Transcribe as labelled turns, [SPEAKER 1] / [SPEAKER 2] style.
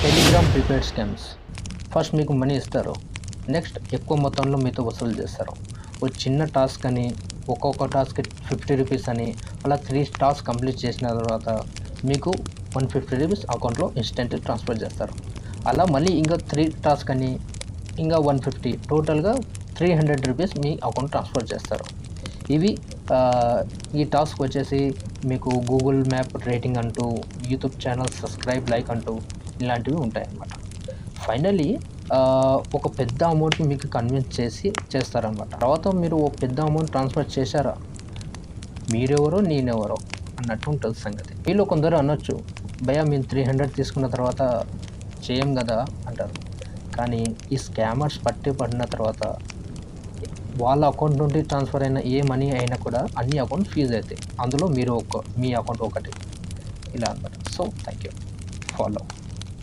[SPEAKER 1] Telegram prepaid scams. First మీకు money ఇస్తారు, next ఎక్కువ మొత్తంలో మీతో వసూలు చేస్తారు. ఒక చిన్న టాస్క్ అని, ఒక్కొక్క టాస్క్ 50 రూపీస్ అని, అలా 3 టాస్క్ కంప్లీట్ చేసిన తర్వాత మీకు 150 రూపీస్ అకౌంట్లో ఇన్స్టెంట్ ట్రాన్స్ఫర్ చేస్తారు. అలా మళ్ళీ ఇంకా 3 టాస్క్ అని ఇంకా 150, టోటల్గా 300 రూపీస్ మీ అకౌంట్ ట్రాన్స్ఫర్ చేస్తారు. ఇవి ఈ టాస్క్ వచ్చేసి మీకు గూగుల్ మ్యాప్ రేటింగ్ అంటూ, యూట్యూబ్ ఛానల్ సబ్స్క్రైబ్ లైక్ అంటూ ఇలాంటివి ఉంటాయన్నమాట. ఫైనలీ ఒక పెద్ద అమౌంట్ని మీకు కన్విన్స్ చేసి చేస్తారనమాట. తర్వాత మీరు ఓ పెద్ద అమౌంట్ ట్రాన్స్ఫర్ చేశారా, మీరెవరో నేనెవరో అన్నట్టు ఉంటుంది సంగతి. మీలో కొందరు అనొచ్చు, భయ్యా మేము 300 తీసుకున్న తర్వాత చేయం కదా అంటారు. కానీ ఈ స్కామర్స్ పట్టిన తర్వాత వాళ్ళ అకౌంట్ నుండి ట్రాన్స్ఫర్ అయిన ఏ మనీ అయినా కూడా అన్ని అకౌంట్ ఫీజ్ అవుతాయి. అందులో మీ అకౌంట్ ఒకటి, ఇలా అనమాట. So thank you, follow.